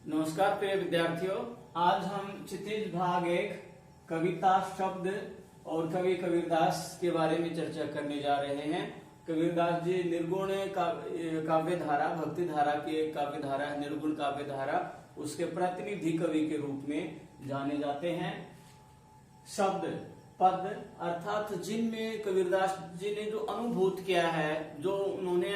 नमस्कार प्रिय विद्यार्थियों, आज हम क्षितिज भाग 1 कविता शब्द और कवि कबीरदास के बारे में चर्चा करने जा रहे हैं। कबीरदास जी निर्गुण काव्य धारा, भक्ति धारा की एक काव्य धारा है, निर्गुण काव्य धारा, उसके प्रतिनिधि कवि के रूप में जाने जाते हैं। शब्द पद अर्थात जिनमें कबीरदास जी ने जो अनुभूत किया है, जो उन्होंने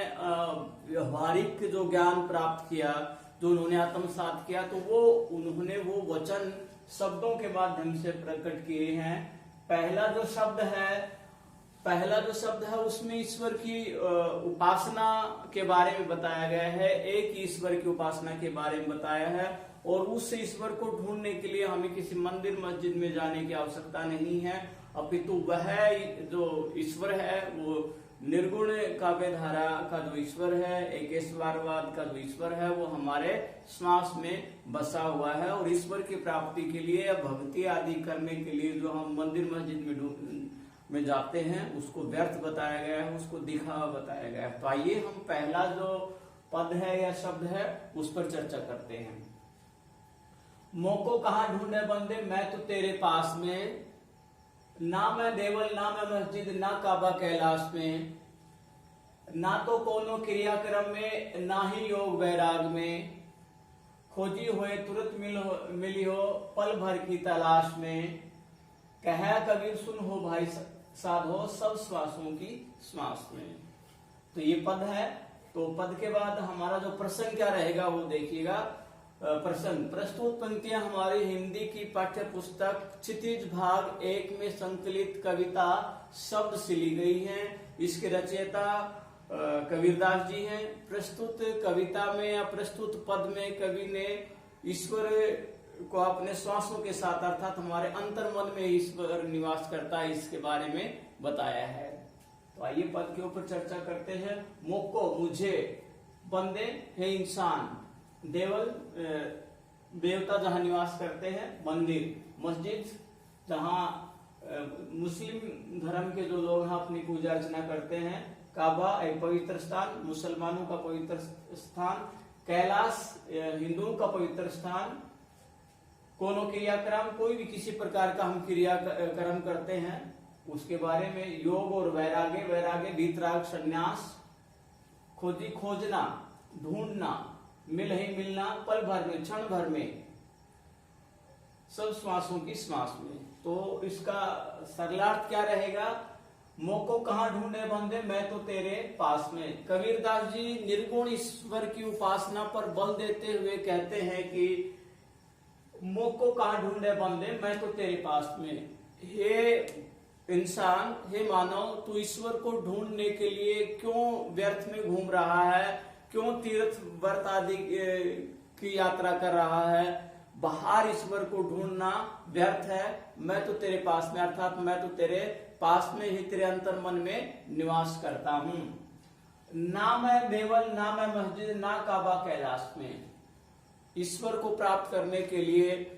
व्यवहारिक जो ज्ञान प्राप्त किया, जो उन्होंने आत्मसात किया, तो वो उन्होंने वो वचन शब्दों के माध्यम से प्रकट किए हैं। पहला जो शब्द है उसमें ईश्वर की उपासना के बारे में बताया गया है, एक ईश्वर की उपासना के बारे में बताया है। और उस ईश्वर को ढूंढने के लिए हमें किसी मंदिर मस्जिद में जाने की आवश्यकता नहीं है, अपितु वह जो ईश्वर है वो निर्गुण काव्य धारा का जो ईश्वर है, एकेश्वरवाद का जो ईश्वर है, वो हमारे श्वास में बसा हुआ है। और ईश्वर की प्राप्ति के लिए, भक्ति आदि करने के लिए जो हम मंदिर मस्जिद में जाते हैं, उसको व्यर्थ बताया गया है, उसको दिखावा बताया गया है। तो आइए हम पहला जो पद है या शब्द है उस पर चर्चा करते हैं। मोको कहाँ ढूंढे बंदे, मैं तो तेरे पास में, ना मैं देवल ना मैं मस्जिद ना काबा कैलाश में, ना तो कोनो क्रियाक्रम में ना ही योग वैराग में, खोजी हुए तुरंत मिली हो पल भर की तलाश में, कह कबीर सुन हो भाई साधो सब श्वासों की श्वास में। तो ये पद है। तो पद के बाद हमारा जो प्रसंग क्या रहेगा वो देखिएगा। प्रसंग प्रस्तुत पंक्तियां हमारी हिंदी की पाठ्य पुस्तक क्षितिज भाग 1 में संकलित कविता शब्द से ली गई हैं। इसके रचयिता कबीरदास जी हैं। प्रस्तुत कविता में या प्रस्तुत पद में कवि ने ईश्वर को अपने श्वासों के साथ अर्थात हमारे अंतर्मन में ईश्वर निवास करता है, इसके बारे में बताया है। तो आइए पद के ऊपर चर्चा करते हैं। मोको मुझे, बंदे है इंसान, देवल देवता जहां निवास करते हैं, मंदिर मस्जिद जहां मुस्लिम धर्म के जो लोग हैं अपनी पूजा अर्चना करते हैं, काबा एक पवित्र स्थान, मुसलमानों का पवित्र स्थान, कैलाश हिंदुओं का पवित्र स्थान, कोनो क्रियाक्रम कोई भी किसी प्रकार का हम क्रियाक्रम करते हैं उसके बारे में, योग और वैराग्य वीतराग संन्यास, खोजी खोजना ढूंढना, मिल ही मिलना, पल भर में क्षण भर में, सब श्वासों की श्वास में। तो इसका सरलार्थ क्या रहेगा? मोको कहाँ ढूंढे बंदे, मैं तो तेरे पास में। कबीरदास जी निर्गुण ईश्वर की उपासना पर बल देते हुए कहते हैं कि मोको कहाँ ढूंढे बंदे, मैं तो तेरे पास में। हे इंसान, हे मानव, तू ईश्वर को ढूंढने के लिए क्यों व्यर्थ में घूम रहा है, क्यों तीर्थ व्रत आदि की यात्रा कर रहा है? बाहर ईश्वर को ढूंढना व्यर्थ है, मैं तो तेरे पास में, अर्थात मैं तो तेरे पास में ही तेरे अंतर्मन में निवास करता हूं। ना मैं देवल ना मैं मस्जिद ना काबा कैलाश में। ईश्वर को प्राप्त करने के लिए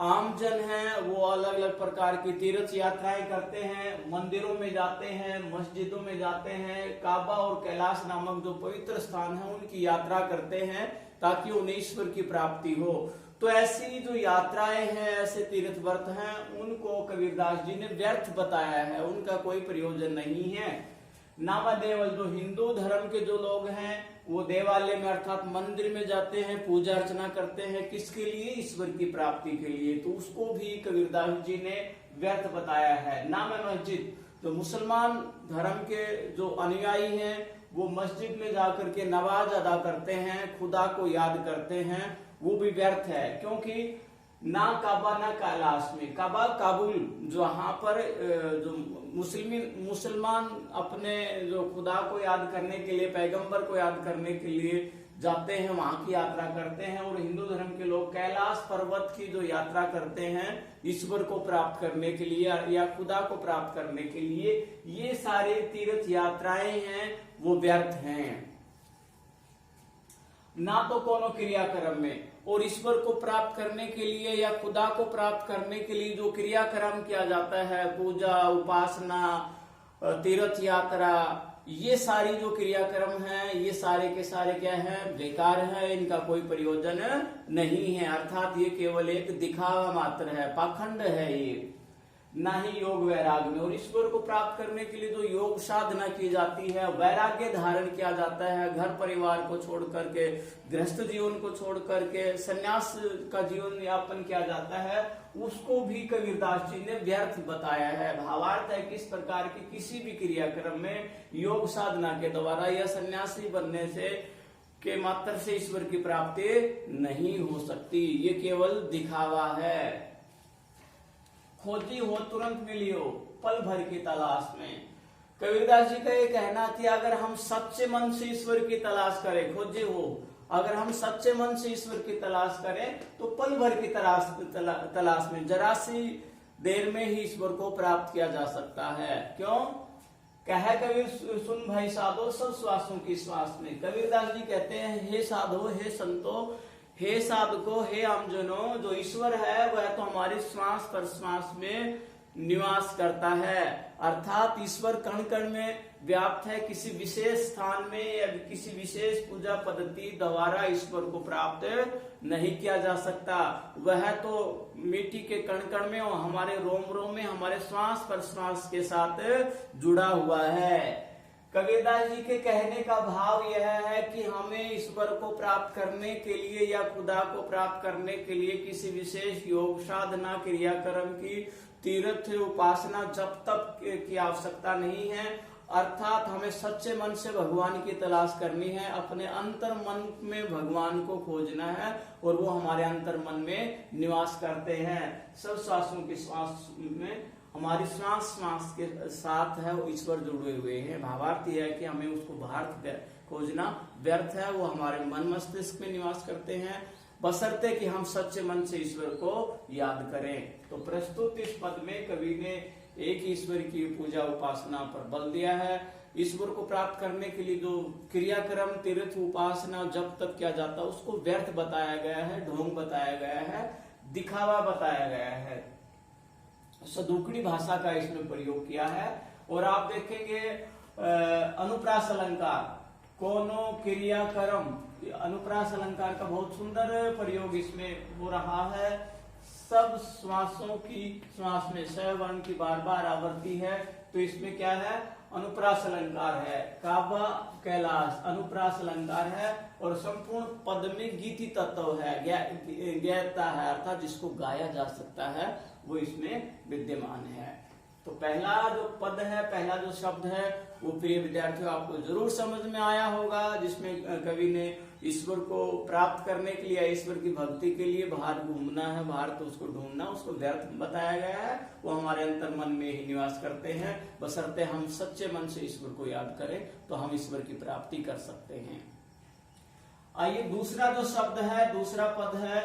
आम जन हैं, वो अलग अलग प्रकार की तीर्थ यात्राएं करते हैं, मंदिरों में जाते हैं, मस्जिदों में जाते हैं, काबा और कैलाश नामक जो पवित्र स्थान है उनकी यात्रा करते हैं ताकि उन्हें ईश्वर की प्राप्ति हो। तो ऐसी जो यात्राएं हैं, ऐसे तीर्थ व्रत हैं, उनको कबीरदास जी ने व्यर्थ बताया है, उनका कोई प्रयोजन नहीं है। नामा देवल जो हिंदू धर्म के जो लोग हैं वो देवालय में अर्थात मंदिर में जाते हैं, पूजा अर्चना करते हैं, किसके लिए? ईश्वर की प्राप्ति के लिए। तो उसको भी कबीरदास जी ने व्यर्थ बताया है। नाम मस्जिद जो मुसलमान धर्म के जो अनुयायी हैं वो मस्जिद में जाकर के नमाज अदा करते हैं, खुदा को याद करते हैं, वो भी व्यर्थ है। क्योंकि ना काबा ना कैलाश में, काबा काबुल जहां पर जो मुसलमान अपने जो खुदा को याद करने के लिए, पैगंबर को याद करने के लिए जाते हैं, वहां की यात्रा करते हैं। और हिंदू धर्म के लोग कैलाश पर्वत की जो यात्रा करते हैं ईश्वर को प्राप्त करने के लिए या खुदा को प्राप्त करने के लिए, ये सारे तीर्थ यात्राएं हैं वो व्यर्थ हैं। ना तो कोनो क्रियाक्रम में, और ईश्वर को प्राप्त करने के लिए या खुदा को प्राप्त करने के लिए जो क्रियाक्रम किया जाता है, पूजा उपासना तीर्थ यात्रा, ये सारी जो क्रियाक्रम है ये सारे के सारे क्या है, बेकार है, इनका कोई प्रयोजन नहीं है। अर्थात ये केवल एक दिखावा मात्र है, पाखंड है ये, ना ही योग वैराग्य में। और ईश्वर को प्राप्त करने के लिए जो योग साधना की जाती है, वैराग्य धारण किया जाता है, घर परिवार को छोड़ करके, गृहस्थ जीवन को छोड़ करके संन्यास का जीवन यापन किया जाता है, उसको भी कबीरदास जी ने व्यर्थ बताया है। भावार्थ है कि इस प्रकार की किसी भी क्रियाक्रम में योग साधना के द्वारा या सन्यासी बनने से के मात्र से ईश्वर की प्राप्ति नहीं हो सकती, ये केवल दिखावा है। खोजी हो तुरंत मिलियो, पल भर की तलाश में। कबीरदास जी का ये कहना कि अगर हम सच्चे मन से ईश्वर की तलाश करें, खोजे हो, अगर हम सच्चे मन से ईश्वर की तलाश करें तो पल भर की तलाश में, जरा सी देर में ही ईश्वर को प्राप्त किया जा सकता है। क्यों कहे कबीर, सुन भाई साधो सब श्वासों की श्वास में। कबीरदास जी कहते हैं, हे साधो, हे संतो, हे साधको, हे आमजनों, जो ईश्वर है वह तो हमारी श्वास पर श्वास में निवास करता है। अर्थात ईश्वर कण कण में व्याप्त है। किसी विशेष स्थान में या किसी विशेष पूजा पद्धति द्वारा ईश्वर को प्राप्त नहीं किया जा सकता। वह तो मिट्टी के कण कण में और हमारे रोम रोम में, हमारे श्वास पर श्वास के साथ जुड़ा हुआ है। कबीरदास जी के कहने का भाव यह है कि हमें ईश्वर को प्राप्त करने के लिए या खुदा को प्राप्त करने के लिए किसी विशेष योग साधना क्रियाक्रम की तीर्थ उपासना जप तप की आवश्यकता नहीं है। अर्थात हमें सच्चे मन से भगवान की तलाश करनी है, अपने अंतर मन में भगवान को खोजना है और वो हमारे अंतर मन में निवास करते हैं। सब श्वासों की श्वास में हमारी श्वास के साथ है वो ईश्वर जुड़े हुए हैं। भावार्थ यह है कि हमें उसको बाहर खोजना व्यर्थ है, वो हमारे मन मस्तिष्क में निवास करते हैं, बशर्ते कि हम सच्चे मन से ईश्वर को याद करें। तो प्रस्तुत इस पद में कवि ने एक ईश्वर की पूजा उपासना पर बल दिया है। ईश्वर को प्राप्त करने के लिए जो क्रियाक्रम तीर्थ उपासना जब तक किया जाता है उसको व्यर्थ बताया गया है, ढोंग बताया गया है, दिखावा बताया गया है। सदुकड़ी भाषा का इसमें प्रयोग किया है। और आप देखेंगे अनुप्रास अलंकार, कोनो क्रियाक्रम, अनुप्रास अलंकार का बहुत सुंदर प्रयोग इसमें हो रहा है। सब श्वासों की श्वास में स वर्ण की बार बार आवृत्ति है, तो इसमें क्या है, अनुप्रास अलंकार है। काव्य कैलाश अनुप्रास अलंकार है और संपूर्ण पद में गीति तत्व है, गैता है, अर्थात जिसको गाया जा सकता है वो इसमें विद्यमान है। तो पहला जो पद है, पहला जो शब्द है वो प्रिय विद्यार्थियों आपको जरूर समझ में आया होगा, जिसमें कवि ने ईश्वर को प्राप्त करने के लिए, ईश्वर की भक्ति के लिए बाहर घूमना है, बाहर तो उसको ढूंढना, उसको व्यर्थ बताया गया है। वो हमारे अंतर मन में ही निवास करते हैं, बशर्ते हम सच्चे मन से ईश्वर को याद करें तो हम ईश्वर की प्राप्ति कर सकते हैं। आइए दूसरा जो शब्द है, दूसरा पद है,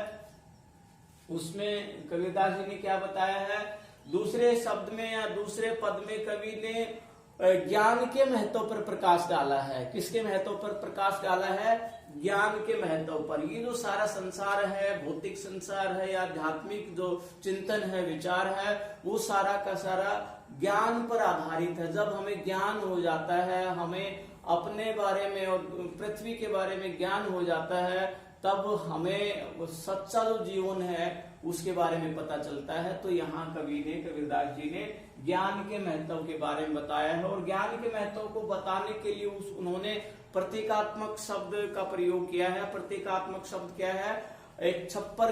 उसमें कबीरदास जी ने क्या बताया है। दूसरे शब्द में या दूसरे पद में कवि ने ज्ञान के महत्व पर प्रकाश डाला है। किसके महत्व पर प्रकाश डाला है? ज्ञान के महत्व पर। ये जो सारा संसार है, भौतिक संसार है या आध्यात्मिक जो चिंतन है, विचार है, वो सारा का सारा ज्ञान पर आधारित है। जब हमें ज्ञान हो जाता है, हमें अपने बारे में और पृथ्वी के बारे में ज्ञान हो जाता है, तब हमें सच्चा जो जीवन है उसके बारे में पता चलता है। तो यहाँ कबीरदास जी ने ज्ञान के महत्व के बारे में बताया है। और ज्ञान के महत्व को बताने के लिए उन्होंने प्रतीकात्मक शब्द का प्रयोग किया है। प्रतीकात्मक शब्द क्या है? एक छप्पर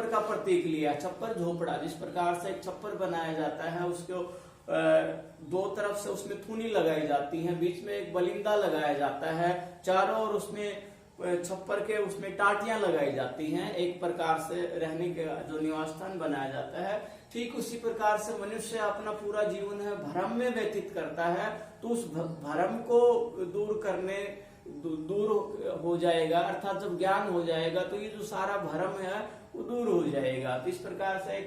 का प्रतीक लिया। छप्पर झोपड़ा, जिस प्रकार से एक छप्पर बनाया जाता है, उसको दो तरफ से उसमें थूनी लगाई जाती है, बीच में एक बलिंदा लगाया जाता है, चारों ओर उसमें छप्पर के उसमें टाटियां लगाई जाती हैं, एक प्रकार से रहने का जो निवास स्थान बनाया जाता है। ठीक उसी प्रकार से मनुष्य अपना पूरा जीवन है भ्रम में व्यतीत करता है, तो उस भ्रम को दूर हो जाएगा। अर्थात जब ज्ञान हो जाएगा तो ये जो सारा भ्रम है वो दूर हो जाएगा। तो इस प्रकार से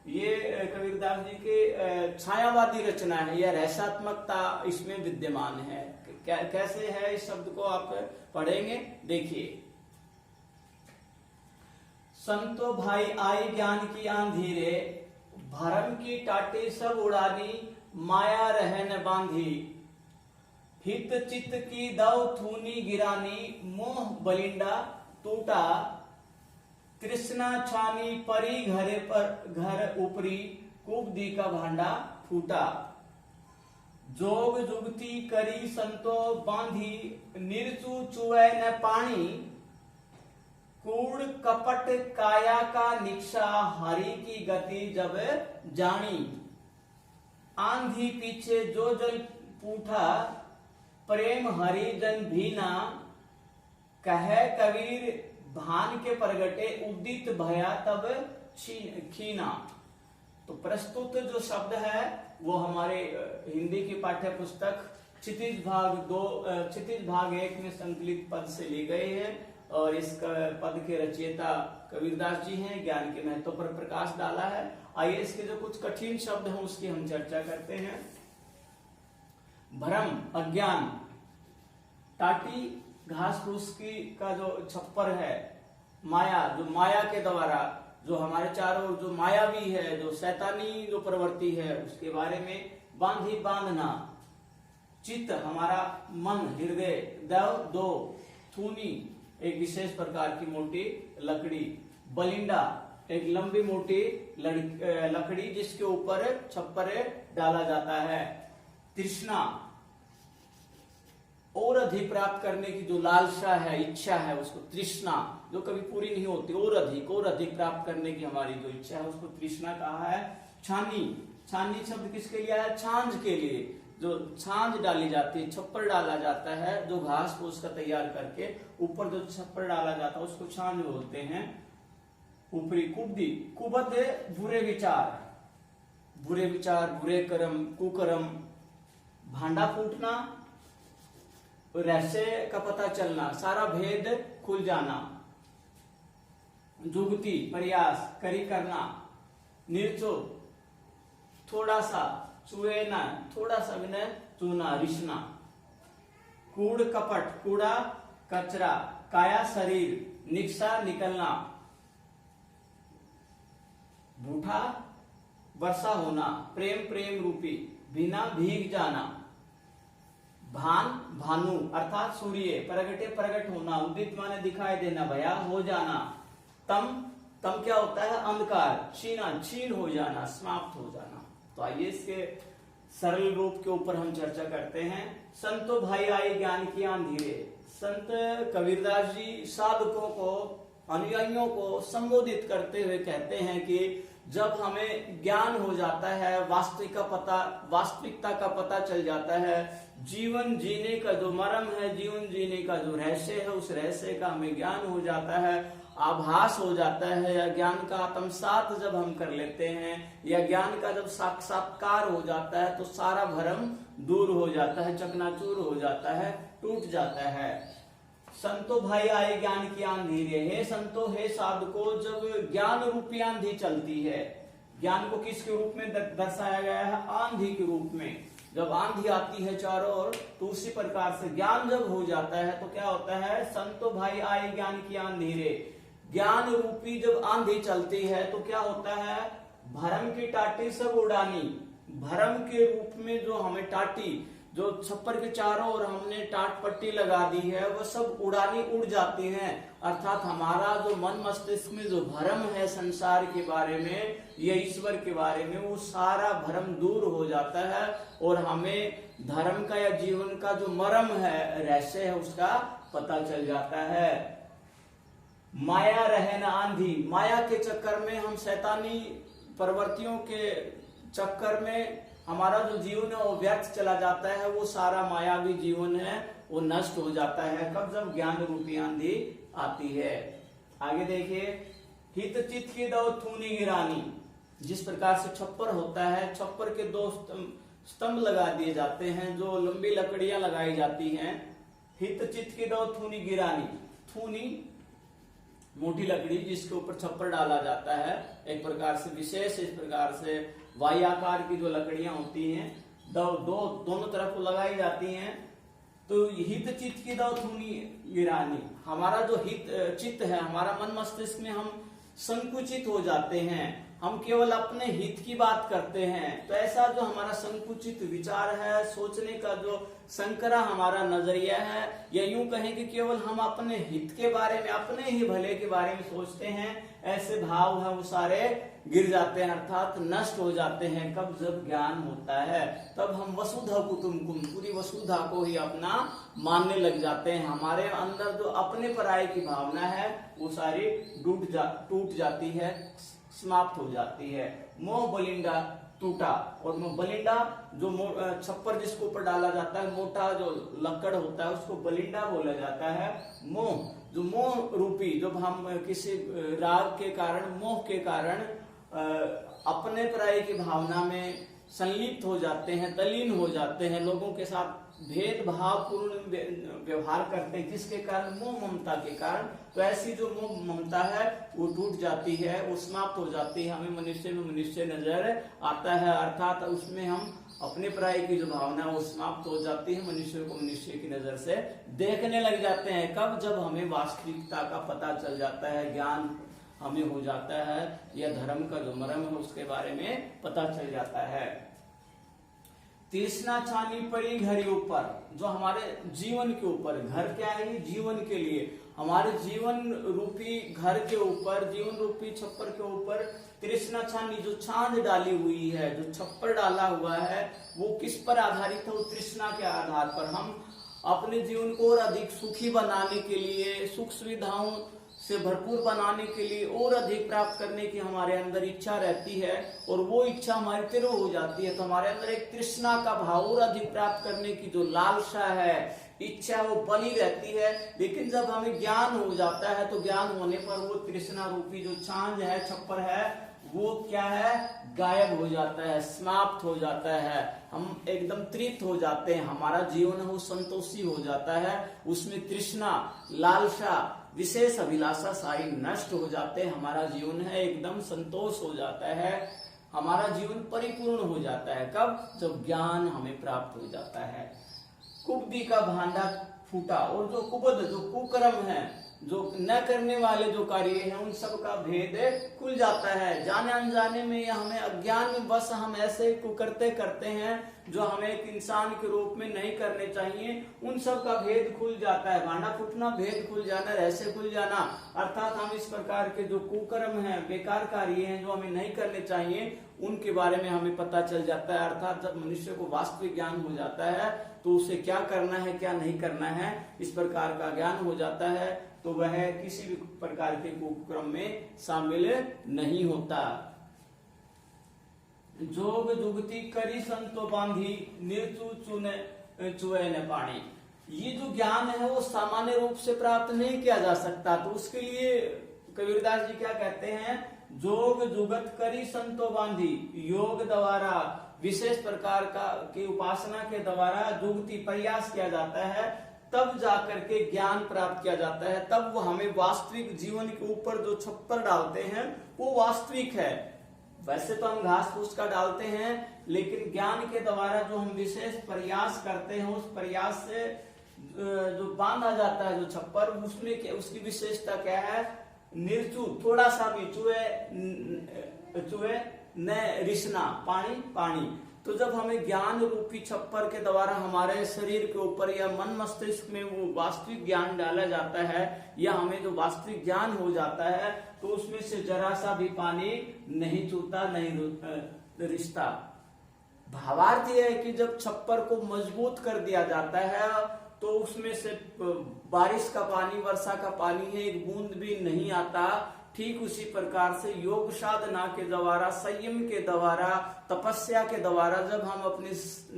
ये कबीरदास जी के छायावादी रचना है या रहस्यात्मकता इसमें विद्यमान है। कैसे है, इस शब्द को आप पढ़ेंगे, देखिए। संतो भाई आई ज्ञान की आंधी रे, भरम की टाटे सब उड़ानी, माया रह न बांधी। हित चित की दव थूनी गिरानी, मोह बलिंडा टूटा, तृष्णा छानी परी घरे पर घर ऊपरी, कुबदी का भांडा फूटा। जोग जुगती करी संतो बांधी, निर्चु चुए न पानी, कूड़ कपट काया का निक्षा, हरि की गति जब जानी। आंधी पीछे जो जल पूठा, प्रेम हरि जन भीना, कहे कबीर भान के प्रगटे, उदित भया तब खीना। तो प्रस्तुत जो शब्द है वो हमारे हिंदी की पाठ्य पुस्तक क्षितिज भाग 1 में संकलित पद से ली गई है और इस पद के रचयिता कबीरदास जी हैं। ज्ञान के महत्व पर प्रकाश डाला है। आइए इसके जो कुछ कठिन शब्द हैं उसकी हम चर्चा करते हैं। भ्रम, अज्ञान, टाटी घास फूस की का जो छप्पर है, माया, जो माया के द्वारा जो हमारे चारों ओर जो मायावी है, जो शैतानी जो प्रवृत्ति है उसके बारे में, बांधी बांधना, चित्त हमारा मन हृदय, दव दो, थूनी एक विशेष प्रकार की मोटी लकड़ी, बलिंडा एक लंबी मोटी लकड़ी जिसके ऊपर छप्पर डाला जाता है, तृष्णा और अधिक प्राप्त करने की जो लालसा है, इच्छा है, उसको तृष्णा, जो कभी पूरी नहीं होती, और अधिक प्राप्त करने की हमारी जो इच्छा है उसको तृष्णा कहा है। छानी, छानी शब्द किसके लिए है? छांझ के लिए, जो छांझ डाली जाती है, छप्पर डाला जाता है, जो घास फूस का तैयार करके ऊपर जो छप्पर डाला जाता है उसको छांझ बोलते हैं। ऊपरी, कुबदी, कुबद बुरे विचार, बुरे कर्म, कुकर्म, भांडा फूटना, रहस्य का पता चलना, सारा भेद खुल जाना। जुगती प्रयास, करी करना, निर्चो थोड़ा सा, चुएना थोड़ा सा विनय, चूना रिश्ना। कूड़ कपट, कूड़ा कचरा, काया शरीर, निक्सा निकलना, बूढ़ा वर्षा होना, प्रेम रूपी, बिना भीग जाना। भान भानु अर्थात सूर्य, प्रगट होना, उदित माने दिखाई देना, भया हो जाना। तम क्या होता है? अंधकार, क्षीण हो जाना, समाप्त हो जाना। तो आइए इसके सरल रूप के ऊपर हम चर्चा करते हैं। संतो भाई आई ज्ञान की आंधीरे, संत कबीरदास जी साधकों को, अनुयायियों को संबोधित करते हुए कहते हैं कि जब हमें ज्ञान हो जाता है, वास्तविकता का पता चल जाता है, जीवन जीने का जो मर्म है, जीवन जीने का जो रहस्य है, उस रहस्य का हमें ज्ञान हो जाता है, आभास हो जाता है, या ज्ञान का आत्मसात जब हम कर लेते हैं, या ज्ञान का जब साक्षात्कार हो जाता है, तो सारा भ्रम दूर हो जाता है, चकनाचूर हो जाता है, टूट जाता है। संतो भाई आए ज्ञान की आंधी रे, हे संतो, हे साधको, जब ज्ञान रूपी आंधी चलती है, ज्ञान को किसके रूप में दर्शाया गया है? आंधी के रूप में। जब आंधी आती है चारों ओर, तो उसी प्रकार से ज्ञान जब हो जाता है तो क्या होता है? संतो भाई आए ज्ञान की आंधी रे, ज्ञान रूपी जब आंधी चलती है तो क्या होता है? भरम की टाटी सब उड़ानी, भरम के रूप में जो हमें टाटी, जो छप्पर के चारों ओर हमने टाट पट्टी लगा दी है, वो सब उड़ानी उड़ जाती हैं। अर्थात हमारा जो मन मस्तिष्क में जो भ्रम है संसार के बारे में या ईश्वर के बारे में, वो सारा भ्रम दूर हो जाता है और हमें धर्म का या जीवन का जो मर्म है, रहस्य है, उसका पता चल जाता है। माया रहे न आंधी, माया के चक्कर में, हम शैतानी प्रवृत्तियों के चक्कर में हमारा जो जीवन है वो व्यर्थ चला जाता है, वो सारा मायावी जीवन है वो नष्ट हो जाता है। कब? जब ज्ञान रूपी आंधी आती है। आगे देखिए, हित चित की दो थूनी गिरानी, जिस प्रकार से छप्पर होता है, छप्पर के दो स्तंभ लगा दिए जाते हैं, जो लंबी लकड़ियां लगाई जाती हैं। हित चित की दो थूनी गिरानी, थूनी मोटी लकड़ी जिसके ऊपर छप्पर डाला जाता है, एक प्रकार से विशेष, इस प्रकार से वायाकार की जो लकड़ियां होती हैं, दोनों तरफ लगाई जाती हैं। तो हित चित्त की दो थूनी गिरानी, हमारा जो हित चित्त है, हमारा मन मस्तिष्क में हम संकुचित हो जाते हैं, हम केवल अपने हित की बात करते हैं, तो ऐसा जो हमारा संकुचित विचार है, सोचने का जो संकरा हमारा नजरिया है, या यूं कहें कि केवल हम अपने हित के बारे में, अपने ही भले के बारे में सोचते हैं, ऐसे भाव है वो सारे गिर जाते हैं, अर्थात नष्ट हो जाते हैं। कब? जब ज्ञान होता है, तब हम वसुधा कुटुम्बकम, पूरी वसुधा को ही अपना मानने लग जाते हैं। हमारे अंदर जो अपने पराये की भावना है वो सारी टूट जाती है, समाप्त हो जाती है। मोह बलिंडा टूटा, और बलिंडा जो छप्पर जिसको ऊपर डाला जाता है, मोटा जो लकड़ होता है उसको बलिंडा बोला जाता है। मोह, जो मोह रूपी, जब हम किसी राग के कारण, मोह के कारण अपने पराये की भावना में संलिप्त हो जाते हैं, तल्लीन हो जाते हैं, लोगों के साथ भेदभाव पूर्ण व्यवहार करते हैं, जिसके कारण मोह ममता के कारण, तो ऐसी जो मोह ममता है वो टूट जाती है, वो समाप्त हो जाती है। हमें मनुष्य में मनुष्य नजर आता है, अर्थात उसमें हम अपने पराये की जो भावना है वो समाप्त हो जाती है, मनुष्य को मनुष्य की नजर से देखने लग जाते हैं। कब? जब हमें वास्तविकता का पता चल जाता है, ज्ञान हमें हो जाता है, या धर्म का जो मर्म है उसके बारे में पता चल जाता है। तृष्णा छानी पड़ी घर ऊपर, जो हमारे जीवन के ऊपर, घर क्या है? जीवन के लिए, हमारे जीवन रूपी घर के ऊपर, जीवन रूपी छप्पर के ऊपर तृष्णा छानी, जो छांद डाली हुई है, जो छप्पर डाला हुआ है, वो किस पर आधारित है? वो तृष्णा के आधार पर। हम अपने जीवन को और अधिक सुखी बनाने के लिए, सुख सुविधाओं से भरपूर बनाने के लिए, और अधिक प्राप्त करने की हमारे अंदर इच्छा रहती है, और वो इच्छा हमारी तीव्र हो जाती है, तो हमारे अंदर एक तृष्णा का भाव, और अधिक प्राप्त करने की जो लालसा है, इच्छा, वो बनी रहती है। लेकिन जब हमें ज्ञान हो जाता है, तो ज्ञान होने पर वो तृष्णा रूपी जो छांद है, छप्पर है, वो क्या है? गायब हो जाता है, समाप्त हो जाता है, हम एकदम तृप्त हो जाते हैं, हमारा जीवन है वो संतोषी हो जाता है, उसमें तृष्णा, लालसा, विशेष अभिलाषा सारी नष्ट हो जाते हैं, हमारा जीवन है एकदम संतोष हो जाता है, हमारा जीवन परिपूर्ण हो जाता है। कब? जब ज्ञान हमें प्राप्त हो जाता है। कुब्दी का भांडा फूटा, और जो कुबद, जो कुकर्म है, जो न करने वाले जो कार्य हैं, उन सब का भेद खुल जाता है। जाने अनजाने में या हमें अज्ञान में बस हम ऐसे कुकर्ते करते हैं जो हमें एक इंसान के रूप में नहीं करने चाहिए, उन सब का भेद खुल जाता है। भांडा फूटना, भेद खुल जाना, रहस्य खुल जाना, अर्थात हम इस प्रकार के जो कुकर्म हैं, बेकार कार्य हैं, जो हमें नहीं करने चाहिए, उनके बारे में हमें पता चल जाता है। अर्थात जब मनुष्य को वास्तविक ज्ञान हो जाता है, तो उसे क्या करना है, क्या नहीं करना है, इस प्रकार का ज्ञान हो जाता है, तो वह किसी भी प्रकार के कुकर्म में शामिल नहीं होता। जोग जुगती करी संतो बांधी, निर्चु चुए न पानी। ये जो ज्ञान है वो सामान्य रूप से प्राप्त नहीं किया जा सकता, तो उसके लिए कबीरदास जी क्या कहते हैं? जोग जुगत करी संतो बांधी, योग द्वारा, विशेष प्रकार का की उपासना के द्वारा जुगती, प्रयास किया जाता है, तब जाकर के ज्ञान प्राप्त किया जाता है। तब वो हमें वास्तविक जीवन के ऊपर जो छप्पर डालते हैं वो वास्तविक है। वैसे तो हम घास फूस का डालते हैं, लेकिन ज्ञान के द्वारा जो हम विशेष प्रयास करते हैं, उस प्रयास से जो बांधा जाता है जो छप्पर, उसमें उसकी विशेषता क्या है? निर्चु, थोड़ा सा भी, चुए न रिसना, पानी पानी। तो जब हमें ज्ञान रूपी छप्पर के द्वारा हमारे शरीर के ऊपर या मन मस्तिष्क में वो वास्तविक ज्ञान डाला जाता है, या हमें जो वास्तविक ज्ञान हो जाता है, तो उसमें से जरा सा भी पानी नहीं चूता, नहीं रिश्ता। भावार्थ यह है कि जब छप्पर को मजबूत कर दिया जाता है, तो उसमें से बारिश का पानी, वर्षा का पानी है, एक बूंद भी नहीं आता। ठीक उसी प्रकार से योग साधना के द्वारा, संयम के द्वारा, तपस्या के द्वारा जब हम अपने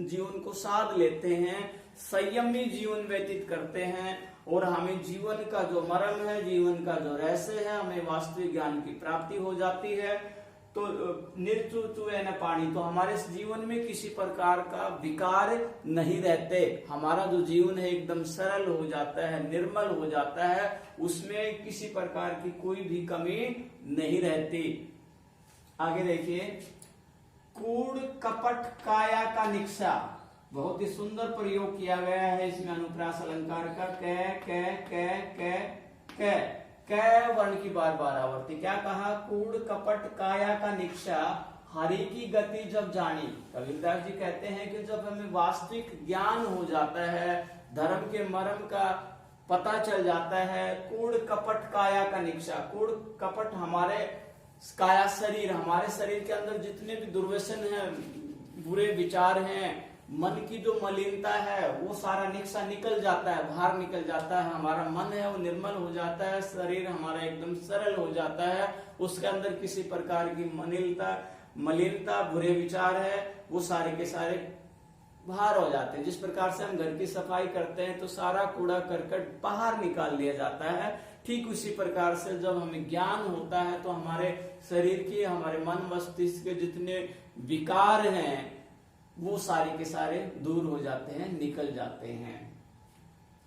जीवन को साध लेते हैं, संयमी जीवन व्यतीत करते हैं, और हमें जीवन का जो मर्म है, जीवन का जो रहस्य है, हमें वास्तविक ज्ञान की प्राप्ति हो जाती है, तो निर्चुए न पानी, तो हमारे जीवन में किसी प्रकार का विकार नहीं रहते, हमारा जो जीवन है एकदम सरल हो जाता है, निर्मल हो जाता है, उसमें किसी प्रकार की कोई भी कमी नहीं रहती। आगे देखिए, कूड़ कपट काया का निक्षा, बहुत ही सुंदर प्रयोग किया गया है इसमें अनुप्रास अलंकार का। कै कै कै कै कै, कै वर्ण की बार बार आवर्ती। क्या कहा? कूड़ कपट काया का निक्षा, हरि की गति जब जानी। कबीरदास जी कहते हैं कि जब हमें वास्तविक ज्ञान हो जाता है, धर्म के मर्म का पता चल जाता है, कूड़ कपट काया का निक्षा, कूड़ कपट हमारे काया शरीर, हमारे शरीर के अंदर जितने भी दुर्व्यसन है, बुरे विचार हैं, मन की जो मलिनता है, वो सारा निक्षा निकल जाता है, बाहर निकल जाता है। हमारा मन है वो निर्मल हो जाता है, शरीर हमारा एकदम सरल हो जाता है, उसके अंदर किसी प्रकार की मलिनता बुरे विचार है, वो सारे के सारे बाहर हो जाते हैं। जिस प्रकार से हम घर की सफाई करते हैं तो सारा कूड़ा करकट बाहर निकाल लिया जाता है, ठीक उसी प्रकार से जब हमें ज्ञान होता है तो हमारे शरीर की, हमारे मन मस्तिष्क के जितने विकार हैं वो सारे के सारे दूर हो जाते हैं, निकल जाते हैं।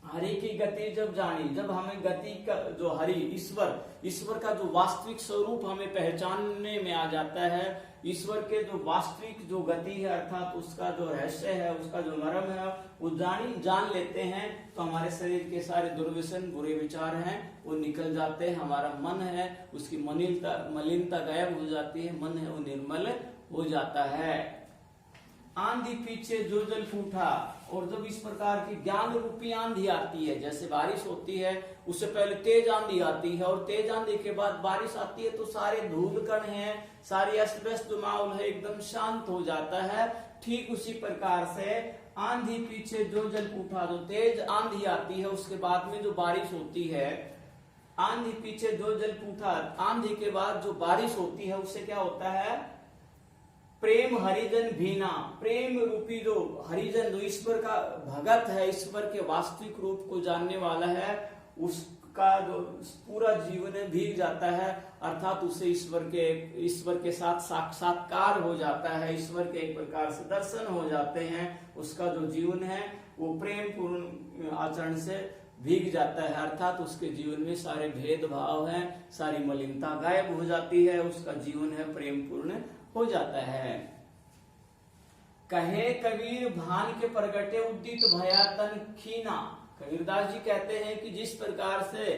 हरि की गति जब जानी, जब हमें गति का जो हरि ईश्वर का जो वास्तविक स्वरूप हमें पहचानने में आ जाता है, ईश्वर के जो वास्तविक जो गति है अर्थात उसका जो रहस्य है, उसका जो मर्म है वो जान लेते हैं तो हमारे शरीर के सारे दुर्व्यसन बुरे विचार हैं वो निकल जाते हैं। हमारा मन है उसकी मलिनता गायब हो जाती है, मन है वो निर्मल हो जाता है। आंधी पीछे जो जल फूटा, और जब इस प्रकार की ज्ञान रूपी आंधी आती है, जैसे बारिश होती है उससे पहले तेज आंधी आती है और तेज आंधी के बाद बारिश आती है तो सारे धूल कण हैं, सारी अस्त व्यस्त जो माहौल है एकदम शांत हो जाता है। ठीक उसी प्रकार से आंधी पीछे जो जल फूटा, जो तेज आंधी आती है उसके बाद में जो बारिश होती है, आंधी पीछे जो जल फूटा, आंधी के बाद जो बारिश होती है उससे क्या होता है? प्रेम हरिजन भीना, प्रेम रूपी जो हरिजन, जो ईश्वर का भगत है, ईश्वर के वास्तविक रूप को जानने वाला है, उसका जो पूरा जीवन है भीग जाता है, अर्थात उसे ईश्वर के साथ साक्षात्कार हो जाता है, ईश्वर के एक प्रकार से दर्शन हो जाते हैं। उसका जो जीवन है वो प्रेम पूर्ण आचरण से भीग जाता है, अर्थात उसके जीवन में सारे भेदभाव हैं, सारी मलिनता गायब हो जाती है, उसका जीवन है प्रेम पूर्ण हो जाता है। कहे कबीर भान के प्रगटे उदित भया तन खीना। कबीरदास जी कहते हैं कि जिस प्रकार से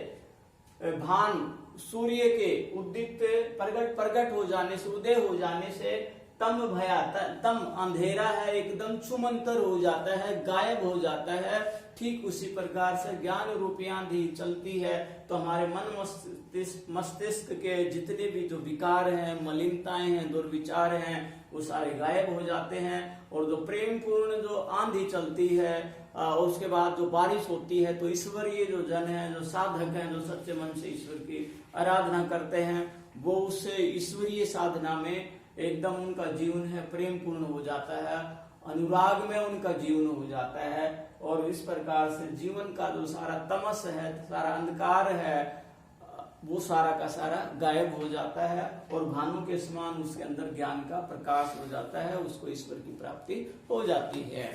भान सूर्य के उदित प्रगट हो जाने से, उदय हो जाने से तम भया, तम अंधेरा है एकदम छुमंतर हो जाता है, गायब हो जाता है, ठीक उसी प्रकार से ज्ञान रूपी आंधी चलती है तो हमारे मन मस्तिष्क के जितने भी जो विकार हैं, मलिनताएं हैं, दुर्विचार हैं, वो सारे गायब हो जाते हैं। और जो प्रेम पूर्ण जो आंधी चलती है उसके बाद जो बारिश होती है तो ईश्वरीय जो जन है, जो साधक हैं, जो सच्चे मन से ईश्वर की आराधना करते हैं, वो उससे ईश्वरीय साधना में एकदम उनका जीवन है प्रेम पूर्ण हो जाता है, अनुराग में उनका जीवन हो जाता है। और इस प्रकार से जीवन का जो सारा तमस है, सारा अंधकार है, वो सारा का सारा गायब हो जाता है और भानु के समान उसके अंदर ज्ञान का प्रकाश हो जाता है, उसको ईश्वर की प्राप्ति हो जाती है।